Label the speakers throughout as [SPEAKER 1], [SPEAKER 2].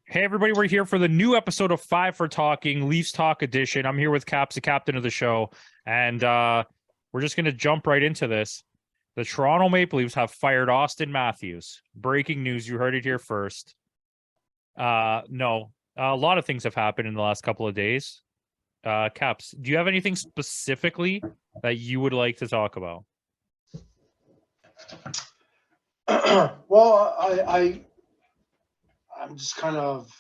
[SPEAKER 1] Hey everybody, we're here for the new episode of Five for Talking, Leafs Talk Edition. I'm here with Caps, the captain of the show, and we're just gonna jump right into this. The Toronto Maple Leafs have fired Austin Matthews. Breaking news, you heard it here first. No, a lot of things have happened in the last couple of days. Caps, do you have anything specifically that you would like to talk about?
[SPEAKER 2] Well, I'm just kind of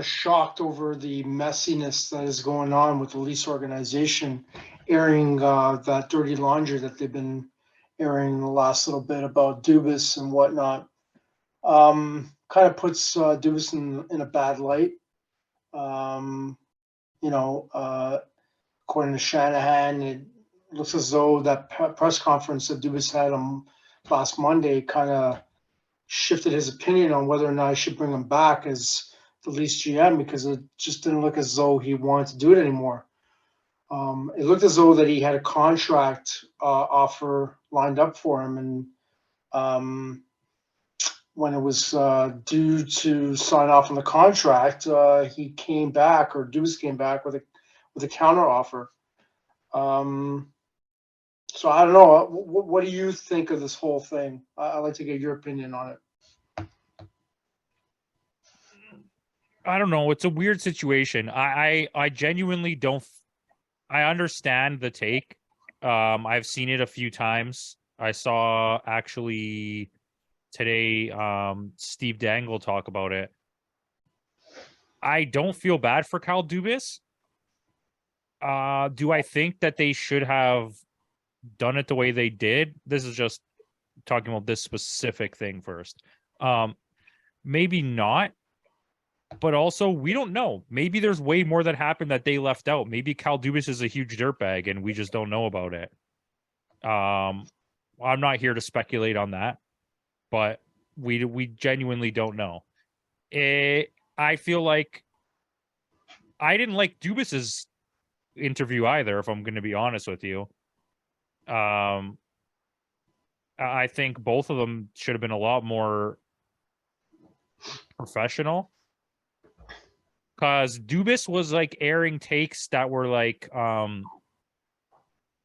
[SPEAKER 2] shocked over the messiness that is going on with the Leafs organization, airing that dirty laundry that they've been airing the last little bit about Dubas and whatnot. Kind of puts Dubas in a bad light. Um, According to Shanahan, it looks as though that press conference that Dubas had on last Monday kind of shifted his opinion on whether or not I should bring him back as the Leafs GM, because it just didn't look as though he wanted to do it anymore. It looked as though that he had a contract offer lined up for him, and when it was due to sign off on the contract, he came back, or Dubas came back with a counter offer. So I don't know. What do you think of this whole thing? I'd like to get your opinion on it.
[SPEAKER 1] I don't know. It's a weird situation. I genuinely don't. I understand the take. I've seen it a few times. I saw actually today Steve Dangle talk about it. I don't feel bad for Kyle Dubas. Do I think that they should have done it the way they did? This is just talking about this specific thing first. Maybe not, but also we don't know. Maybe there's way more that happened that they left out. Maybe Kyle Dubas is a huge dirtbag and we just don't know about it. I'm not here to speculate on that, but we genuinely don't know. I feel like I didn't like Dubas's interview either, if I'm going to be honest with you. I think both of them should have been a lot more professional, because Dubas was like airing takes that were like, I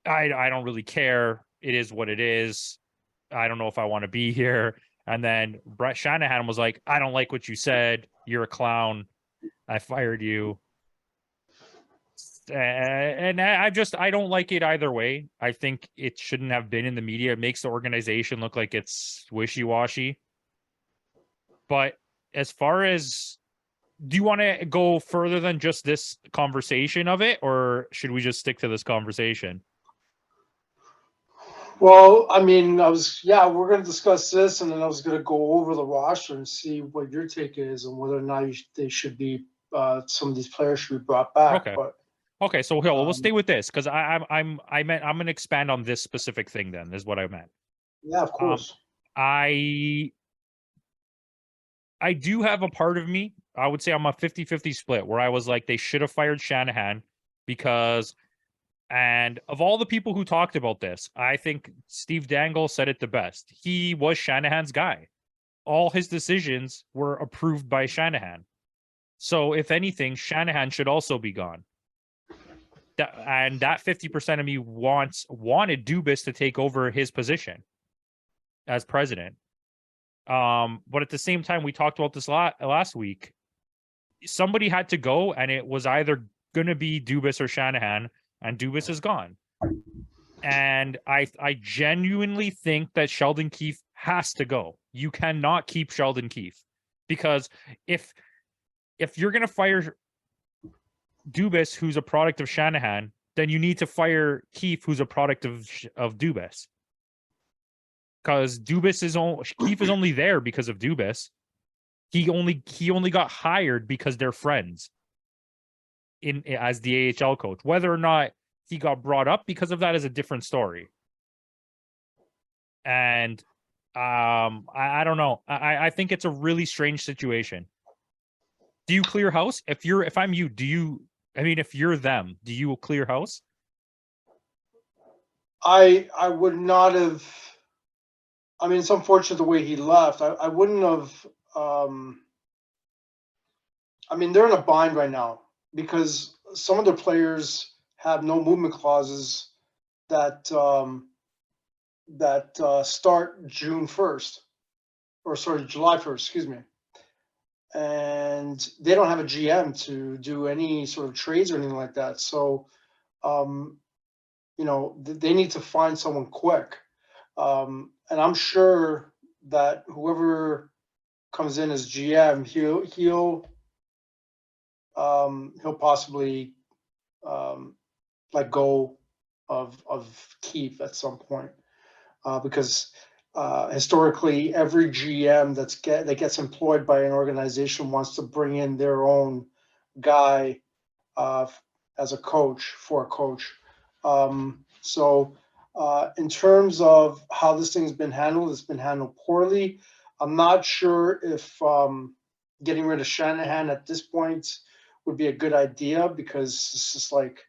[SPEAKER 1] don't really care. It is what it is. I don't know if I want to be here. And then Brett Shanahan was like, I don't like what you said. You're a clown. I fired you. And I don't like it either way. I think it shouldn't have been in the media. It makes the organization look like it's wishy-washy. But as far as, do you want to go further than just this conversation of it, or should we just stick to this conversation?
[SPEAKER 2] Well, I mean, we're going to discuss this, and then I was going to go over the roster and see what your take is and whether or not they should be, some of these players should be brought back.
[SPEAKER 1] Okay.
[SPEAKER 2] But
[SPEAKER 1] Okay, so we'll stay with this because I meant I'm gonna expand on this specific thing. Then is what I meant.
[SPEAKER 2] yeah, of
[SPEAKER 1] Um,
[SPEAKER 2] course.
[SPEAKER 1] I I do have a part of me. I would say I'm a 50-50 split where I was like they should have fired Shanahan because, and of all the people who talked about this, I think Steve Dangle said it the best. He was Shanahan's guy. All his decisions were approved by Shanahan. So if anything, Shanahan should also be gone. That 50% of me wanted Dubas to take over his position as president. But at the same time, we talked about this last week. Somebody had to go, and it was either going to be Dubas or Shanahan, and Dubas is gone. And I genuinely think that Sheldon Keefe has to go. You cannot keep Sheldon Keefe, because if you're going to fire Dubas, who's a product of Shanahan, then you need to fire Keefe, who's a product of Dubas. Because Keefe is only there because of Dubas. He only got hired because they're friends as the AHL coach. Whether or not he got brought up because of that is a different story. And I don't know. I think it's a really strange situation. Do you clear house? If I'm you, if you're them, do you clear house?
[SPEAKER 2] I would not have. I mean, it's unfortunate the way he left. I wouldn't have I mean, they're in a bind right now because some of their players have no movement clauses that start June 1st, or sorry, July 1st, excuse me. And they don't have a GM to do any sort of trades or anything like that. So, they need to find someone quick. And I'm sure that whoever comes in as GM, he'll possibly let go of Keith at some point, because historically every GM that gets employed by an organization wants to bring in their own guy as a coach for a coach. So in terms of how this thing's been handled, it's been handled poorly. I'm not sure if getting rid of Shanahan at this point would be a good idea, because it's just like,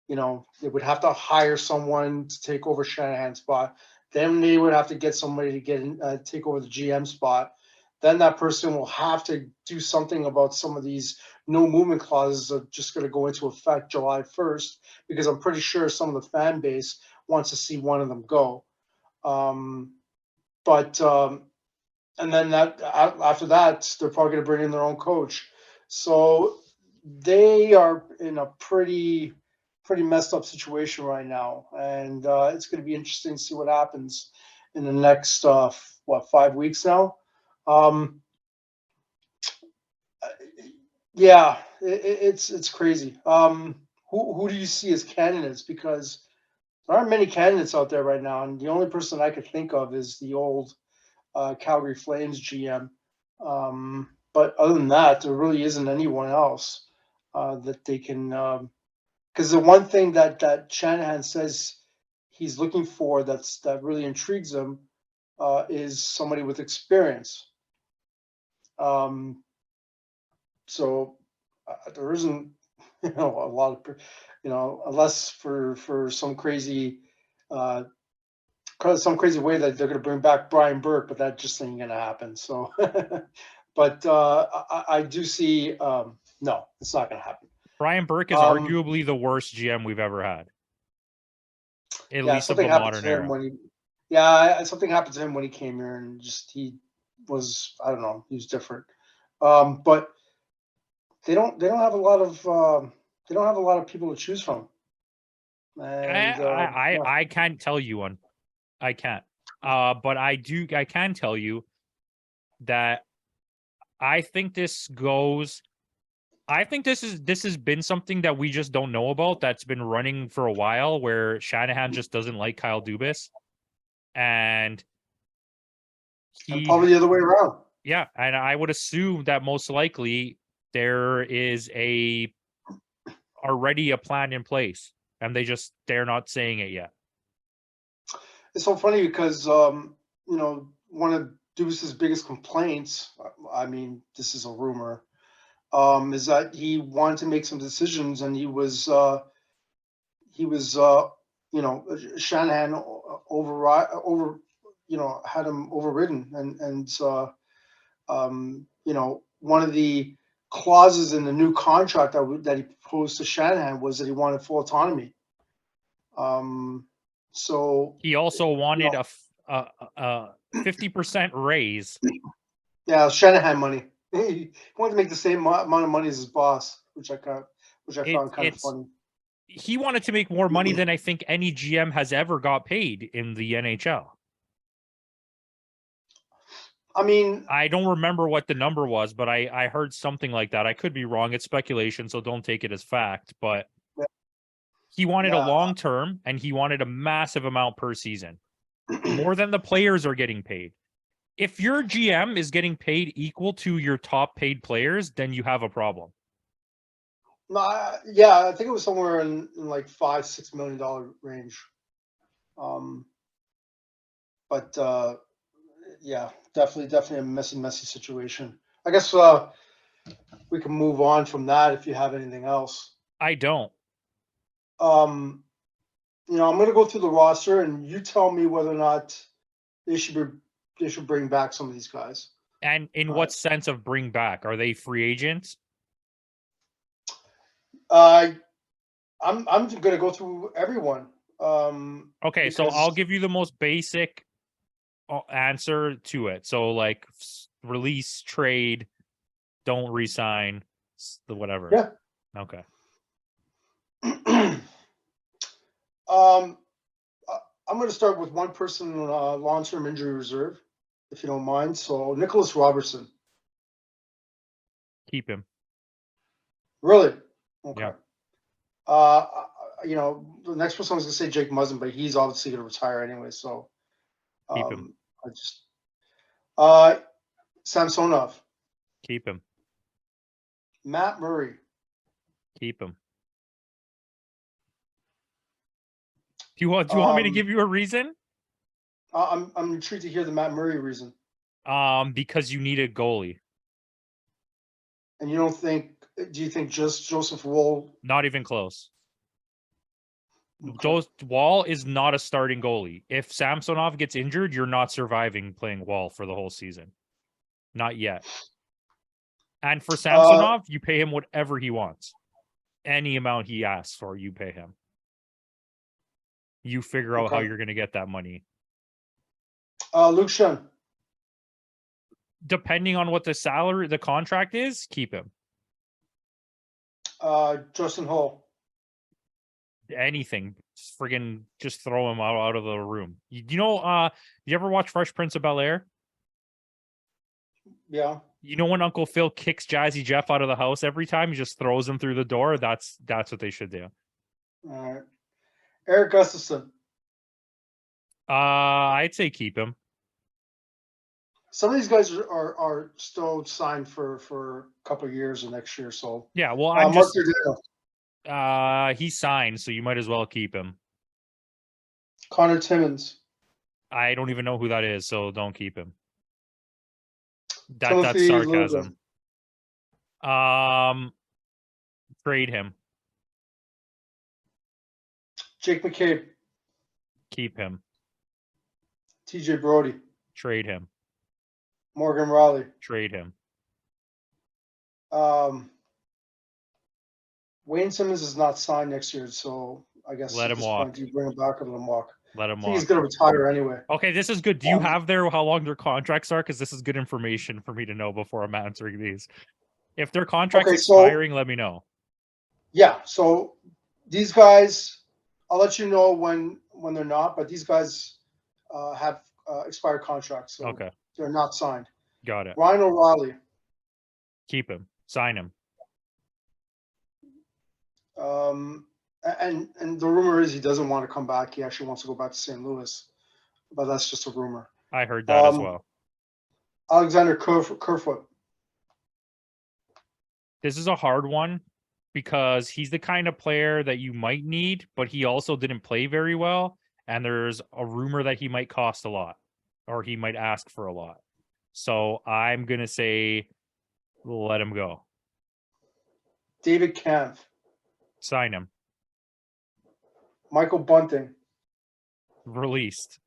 [SPEAKER 2] they would have to hire someone to take over Shanahan's spot. Then they would have to get somebody to take over the GM spot. Then that person will have to do something about some of these no movement clauses that are just going to go into effect July 1st, because I'm pretty sure some of the fan base wants to see one of them go. And then after that, they're probably going to bring in their own coach. So they are in a pretty messed up situation right now, and it's going to be interesting to see what happens in the next 5 weeks now. Yeah, it's crazy. Who do you see as candidates? Because there aren't many candidates out there right now, and the only person I could think of is the old Calgary Flames GM. But other than that, there really isn't anyone else that they can. Because the one thing that Shanahan says he's looking for that really intrigues him is somebody with experience. So there isn't, a lot of, unless for some crazy way that they're going to bring back Brian Burke, but that just ain't going to happen. So, but I do see, no, it's not going to happen.
[SPEAKER 1] Brian Burke is arguably the worst GM we've ever had, at least of the modern era.
[SPEAKER 2] Something happened to him when he came here, and he was, I don't know, he was different. But they don't have a lot of people to choose from. And
[SPEAKER 1] I can't tell you one. I can't. But I can tell you that I think this has been something that we just don't know about, that's been running for a while, where Shanahan just doesn't like Kyle Dubas. And
[SPEAKER 2] probably the other way around.
[SPEAKER 1] Yeah, and I would assume that most likely there is already a plan in place, and they're not saying it yet.
[SPEAKER 2] It's so funny because one of Dubas's biggest complaints, I mean, this is a rumor, is that he wanted to make some decisions, and he was Shanahan had him overridden, and one of the clauses in the new contract that he proposed to Shanahan was that he wanted full autonomy. So
[SPEAKER 1] he also wanted a 50% raise.
[SPEAKER 2] Yeah, Shanahan money. He wanted to make the same amount of money as his boss, which I found kind of funny.
[SPEAKER 1] He wanted to make more money than I think any GM has ever got paid in the NHL.
[SPEAKER 2] I mean,
[SPEAKER 1] I don't remember what the number was, but I heard something like that. I could be wrong. It's speculation, so don't take it as fact. But he wanted a long term, and he wanted a massive amount per season, more than the players are getting paid. If your GM is getting paid equal to your top paid players, then you have a problem.
[SPEAKER 2] Yeah, I think it was somewhere in like $5-6 million range. But yeah, definitely a messy situation. I guess we can move on from that if you have anything else.
[SPEAKER 1] I don't.
[SPEAKER 2] I'm going to go through the roster, and you tell me whether or not they should bring back some of these guys.
[SPEAKER 1] And in what sense of bring back? Are they free agents?
[SPEAKER 2] I'm going to go through everyone.
[SPEAKER 1] Okay, so
[SPEAKER 2] Because
[SPEAKER 1] I'll give you the most basic answer to it. So like release, trade, don't resign, the whatever.
[SPEAKER 2] yeah.
[SPEAKER 1] Okay.
[SPEAKER 2] I'm going to start with one person, long-term injury reserve, if you don't mind. So Nicholas Robertson.
[SPEAKER 1] Keep him.
[SPEAKER 2] Really? Okay.
[SPEAKER 1] Yeah.
[SPEAKER 2] The next person I was going to say Jake Muzzin, but he's obviously going to retire anyway. So
[SPEAKER 1] Keep him.
[SPEAKER 2] I just Samsonov,
[SPEAKER 1] Keep him.
[SPEAKER 2] Matt Murray,
[SPEAKER 1] Keep him. Do you want me to give you a reason?
[SPEAKER 2] I'm intrigued to hear the Matt Murray reason.
[SPEAKER 1] Because you need a goalie.
[SPEAKER 2] And do you think just Joseph Woll?
[SPEAKER 1] Not even close.
[SPEAKER 2] Okay.
[SPEAKER 1] Wall is not a starting goalie. If Samsonov gets injured, you're not surviving playing Wall for the whole season. Not yet. And for Samsonov, you pay him whatever he wants. Any amount he asks for, you pay him. You figure out how you're going to get that money.
[SPEAKER 2] Luke Shen.
[SPEAKER 1] Depending on what the contract is, keep him.
[SPEAKER 2] Justin Hall.
[SPEAKER 1] Anything. Just throw him out of the room. You ever watch Fresh Prince of Bel-Air?
[SPEAKER 2] Yeah.
[SPEAKER 1] You know when Uncle Phil kicks Jazzy Jeff out of the house every time? He just throws him through the door? That's what they should do.
[SPEAKER 2] All right. Eric Gustafson.
[SPEAKER 1] I'd say keep him.
[SPEAKER 2] Some of these guys are still signed for a couple of years or next year. So
[SPEAKER 1] yeah, well, he's signed, so you might as well keep him.
[SPEAKER 2] Connor Timmins.
[SPEAKER 1] I don't even know who that is, so don't keep him.
[SPEAKER 2] Timothy
[SPEAKER 1] That's sarcasm.
[SPEAKER 2] Lubin.
[SPEAKER 1] Trade him.
[SPEAKER 2] Jake McCabe.
[SPEAKER 1] Keep him.
[SPEAKER 2] TJ Brody.
[SPEAKER 1] Trade him.
[SPEAKER 2] Morgan Raleigh.
[SPEAKER 1] Trade him.
[SPEAKER 2] Wayne Simmons is not signed next year, so I guess
[SPEAKER 1] let him walk.
[SPEAKER 2] Point, you bring him back or let him walk.
[SPEAKER 1] Let him
[SPEAKER 2] I think
[SPEAKER 1] walk.
[SPEAKER 2] he's going to retire anyway.
[SPEAKER 1] Okay, this is good. Do you have how long their contracts are? Because this is good information for me to know before I'm answering these. If their contract's expiring, let me know.
[SPEAKER 2] Yeah, so these guys, I'll let you know when they're not, but these guys have expired contracts, so
[SPEAKER 1] okay,
[SPEAKER 2] they're not signed.
[SPEAKER 1] Got it.
[SPEAKER 2] Ryan O'Reilly.
[SPEAKER 1] Keep him. Sign him.
[SPEAKER 2] And the rumor is he doesn't want to come back. He actually wants to go back to St. Louis, but that's just a rumor.
[SPEAKER 1] I heard that as well.
[SPEAKER 2] Alexander Kerfoot.
[SPEAKER 1] This is a hard one because he's the kind of player that you might need, but he also didn't play very well. And there's a rumor that he might cost a lot or he might ask for a lot. So I'm going to say, let him go.
[SPEAKER 2] David Kampf.
[SPEAKER 1] Sign him.
[SPEAKER 2] Michael Bunting.
[SPEAKER 1] Released.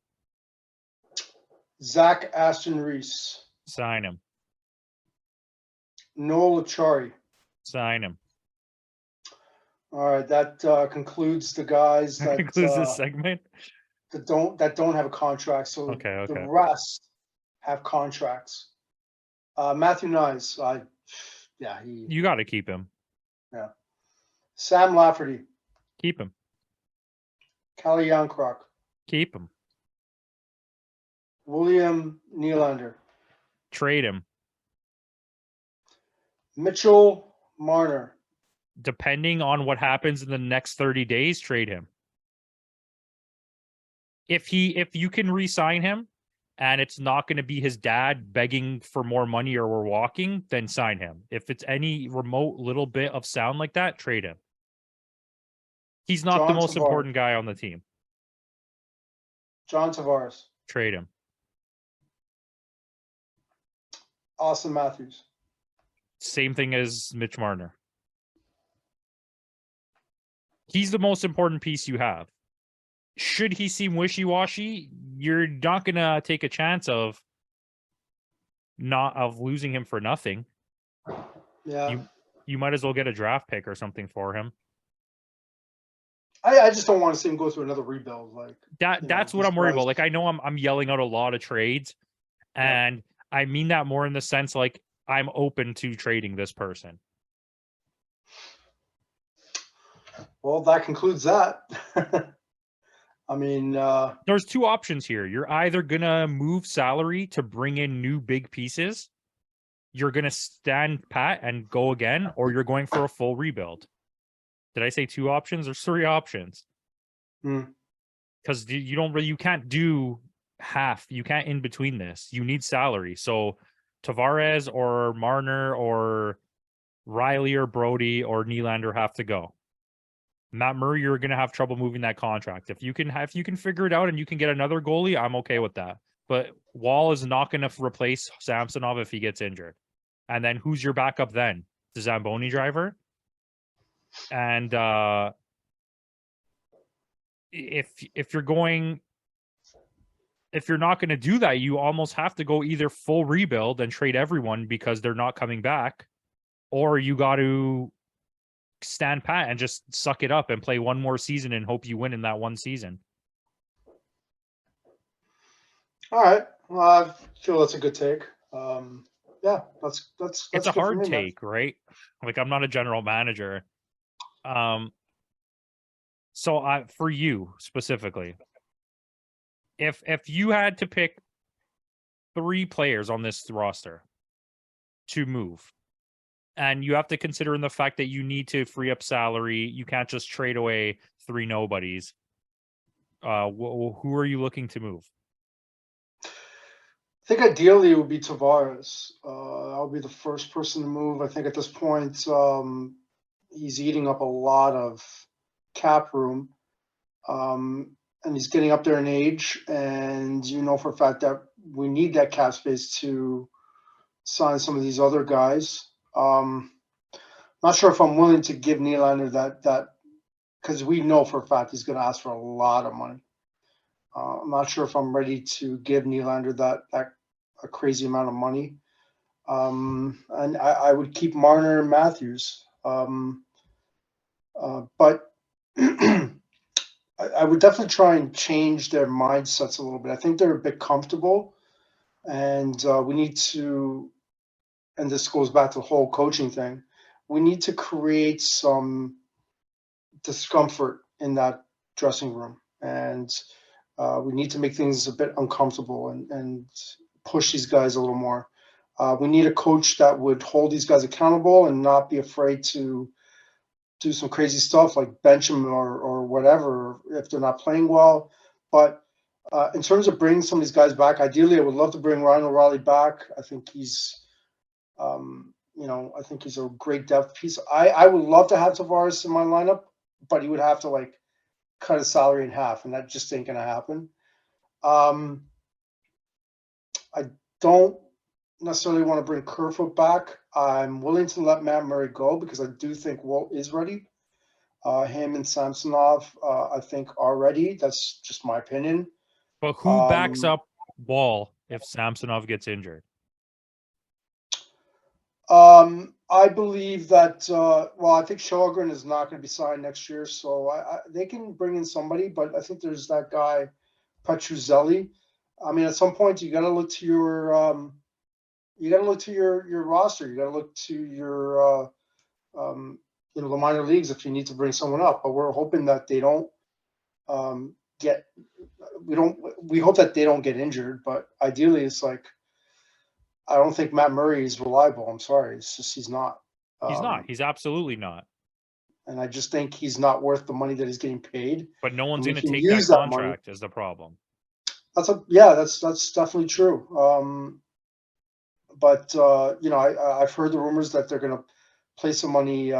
[SPEAKER 2] Zach Aston Reese.
[SPEAKER 1] Sign him.
[SPEAKER 2] Noel Achari.
[SPEAKER 1] Sign him.
[SPEAKER 2] All right, that concludes the guys that
[SPEAKER 1] concludes this segment.
[SPEAKER 2] That don't have a contract. So
[SPEAKER 1] okay.
[SPEAKER 2] The rest have contracts. Matthew Nyes,
[SPEAKER 1] you got to keep him.
[SPEAKER 2] Yeah. Sam Lafferty.
[SPEAKER 1] Keep him.
[SPEAKER 2] Callie Youngcrock.
[SPEAKER 1] Keep him.
[SPEAKER 2] William Nylander.
[SPEAKER 1] Trade him.
[SPEAKER 2] Mitchell Marner.
[SPEAKER 1] Depending on what happens in the next 30 days, trade him. If you can re-sign him and it's not going to be his dad begging for more money or we're walking, then sign him. If it's any remote little bit of sound like that, trade him. He's not the most important guy on the team.
[SPEAKER 2] John Tavares.
[SPEAKER 1] Trade him.
[SPEAKER 2] Austin Matthews.
[SPEAKER 1] Same thing as Mitch Marner. He's the most important piece you have. Should he seem wishy-washy, you're not going to take a chance of losing him for nothing.
[SPEAKER 2] Yeah.
[SPEAKER 1] You might as well get a draft pick or something for him.
[SPEAKER 2] I just don't want to see him go through another rebuild. Like
[SPEAKER 1] That's what I'm worried about. Like, I know I'm yelling out a lot of trades, and I mean that more in the sense like I'm open to trading this person.
[SPEAKER 2] Well, that concludes that. I mean,
[SPEAKER 1] there's two options here. You're either gonna move salary to bring in new big pieces, you're gonna stand pat and go again, or you're going for a full rebuild. Did I say two options or three options? Because you can't do half. You can't in between this. You need salary. So Tavares or Marner or Riley or Brody or Nylander have to go. Matt Murray, you're going to have trouble moving that contract. If you can figure it out and you can get another goalie, I'm okay with that. But Wall is not going to replace Samsonov if he gets injured. And then who's your backup then? The Zamboni driver? And if you're not going to do that, you almost have to go either full rebuild and trade everyone because they're not coming back, or you got to stand pat and just suck it up and play one more season and hope you win in that one season.
[SPEAKER 2] All right. Well, I feel that's a good take. Yeah, that's
[SPEAKER 1] it's a hard take, right? Like, I'm not a general manager. So for you specifically, if you had to pick 3 players on this roster to move, and you have to consider in the fact that you need to free up salary, you can't just trade away 3 nobodies. Who are you looking to move?
[SPEAKER 2] I think ideally it would be Tavares. I'll be the first person to move. I think at this point, he's eating up a lot of cap room. And he's getting up there in age, and for a fact that we need that cap space to sign some of these other guys. Not sure if I'm willing to give Nylander that because we know for a fact he's going to ask for a lot of money. I'm not sure if I'm ready to give Nylander that a crazy amount of money. And I would keep Marner and Matthews. But I would definitely try and change their mindsets a little bit. I think they're a bit comfortable, and we need to, and this goes back to the whole coaching thing, we need to create some discomfort in that dressing room, and we need to make things a bit uncomfortable and push these guys a little more. We need a coach that would hold these guys accountable and not be afraid to do some crazy stuff like bench them or whatever if they're not playing well. But in terms of bringing some of these guys back, ideally, I would love to bring Ryan O'Reilly back. I think he's, I think he's a great depth piece. I would love to have Tavares in my lineup, but he would have to cut his salary in half, and that just ain't gonna happen. I don't necessarily want to bring Kerfoot back. I'm willing to let Matt Murray go because I do think Walt is ready. Him and Samsonov, I think, are ready. That's just my opinion.
[SPEAKER 1] But who backs up Wall if Samsonov gets injured?
[SPEAKER 2] I believe that, I think Sjogren is not going to be signed next year, so they can bring in somebody, but I think there's that guy, Petruzzelli. I mean, at some point, you got to look to your roster. You got to look to your, the minor leagues if you need to bring someone up. But we're hoping that they don't we hope that they don't get injured. But ideally, it's like, I don't think Matt Murray is reliable. I'm sorry. It's just, he's not.
[SPEAKER 1] He's not. He's absolutely not.
[SPEAKER 2] And I just think he's not worth the money that he's getting paid.
[SPEAKER 1] But no one's going to take that contract is the problem.
[SPEAKER 2] That's definitely true. But I've heard the rumors that they're going to play some money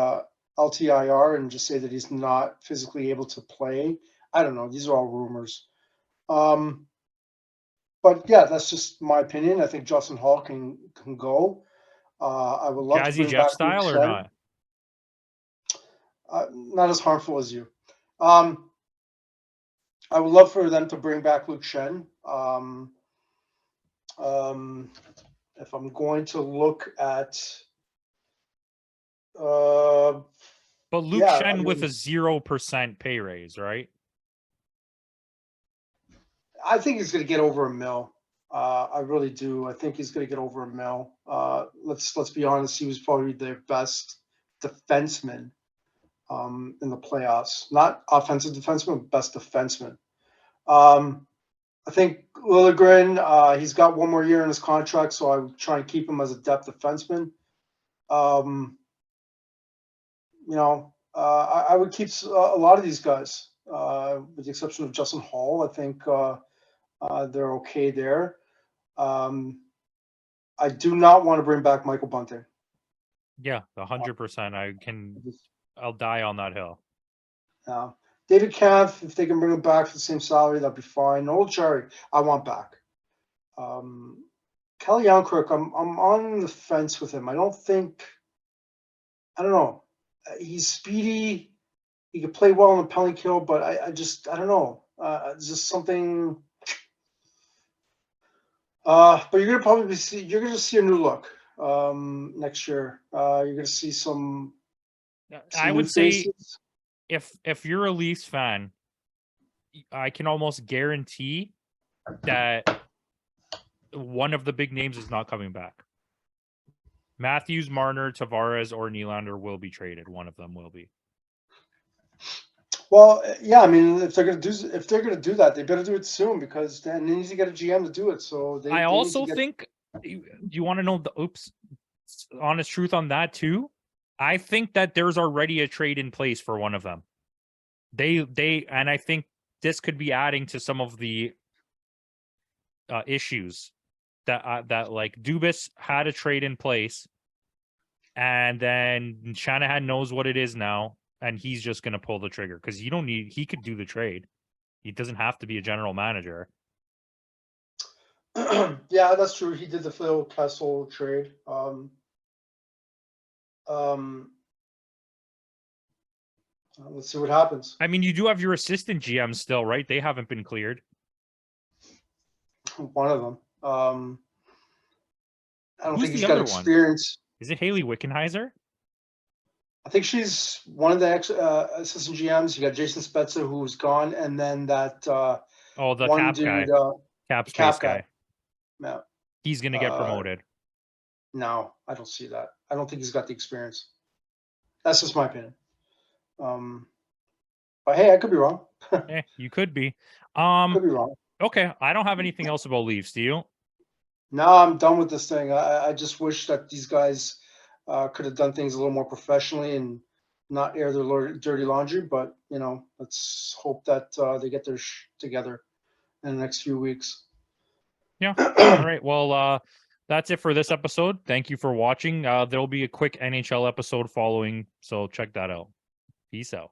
[SPEAKER 2] LTIR and just say that he's not physically able to play. I don't know. These are all rumors. But yeah, that's just my opinion. I think Justin Hall can go. I would love to bring
[SPEAKER 1] Jeff
[SPEAKER 2] back
[SPEAKER 1] style
[SPEAKER 2] Luke
[SPEAKER 1] or
[SPEAKER 2] Shen.
[SPEAKER 1] not?
[SPEAKER 2] Not as harmful as you. I would love for them to bring back Luke Shen. if I'm going to look at,
[SPEAKER 1] But Luke
[SPEAKER 2] yeah,
[SPEAKER 1] Shen
[SPEAKER 2] I
[SPEAKER 1] with
[SPEAKER 2] mean,
[SPEAKER 1] a 0% pay raise, right?
[SPEAKER 2] I think he's going to get over $1 million. I really do. I think he's going to get over $1 million. Let's be honest. He was probably their best defenseman in the playoffs. Not offensive defenseman, but best defenseman. I think Liljegren, he's got one more year in his contract, so I would try and keep him as a depth defenseman. I would keep a lot of these guys, with the exception of Justin Hall. I think they're okay there. I do not want to bring back Michael Bunting.
[SPEAKER 1] Yeah, 100%. I'll die on that hill.
[SPEAKER 2] David Kampf, if they can bring him back for the same salary, that'd be fine. Noel Cherry, I want back. Kelly Youngkirk, I'm on the fence with him. I don't know. He's speedy. He could play well in the penalty kill, but I don't know. It's just something. But you're gonna see a new look next year. You're gonna see some
[SPEAKER 1] I would
[SPEAKER 2] new
[SPEAKER 1] say
[SPEAKER 2] faces.
[SPEAKER 1] if you're a Leafs fan, I can almost guarantee that one of the big names is not coming back. Matthews, Marner, Tavares, or Nylander will be traded. One of them will be.
[SPEAKER 2] Well, yeah, I mean, if they're gonna do that, they better do it soon, because then they need to get a GM to do it. So
[SPEAKER 1] I also think, you want to know the honest truth on that too? I think that there's already a trade in place for one of them. And I think this could be adding to some of the issues that like Dubas had a trade in place, and then Shanahan knows what it is now, and he's just going to pull the trigger because he could do the trade. He doesn't have to be a general manager.
[SPEAKER 2] Yeah, that's true. He did the Phil Kessel trade. Let's see what happens.
[SPEAKER 1] I mean, you do have your assistant GM still, right? They haven't been cleared.
[SPEAKER 2] One of them. I don't
[SPEAKER 1] Who's
[SPEAKER 2] think he's
[SPEAKER 1] the
[SPEAKER 2] got
[SPEAKER 1] other one?
[SPEAKER 2] experience.
[SPEAKER 1] Is it Haley Wickenheiser?
[SPEAKER 2] I think she's one of the assistant GMs. You got Jason Spezza, who's gone, and then that
[SPEAKER 1] the
[SPEAKER 2] one
[SPEAKER 1] cap
[SPEAKER 2] dude,
[SPEAKER 1] guy, cap space guy.
[SPEAKER 2] Yeah.
[SPEAKER 1] He's going to get promoted.
[SPEAKER 2] No, I don't see that. I don't think he's got the experience. That's just my opinion. But hey, I could be wrong.
[SPEAKER 1] You could be.
[SPEAKER 2] Could be wrong.
[SPEAKER 1] Okay, I don't have anything else about Leafs. Do you?
[SPEAKER 2] No, I'm done with this thing. I just wish that these guys could have done things a little more professionally and not air their dirty laundry. But let's hope that they get their together in the next few weeks.
[SPEAKER 1] Yeah. All right. Well, that's it for this episode. Thank you for watching. There'll be a quick NHL episode following, so check that out. Peace out.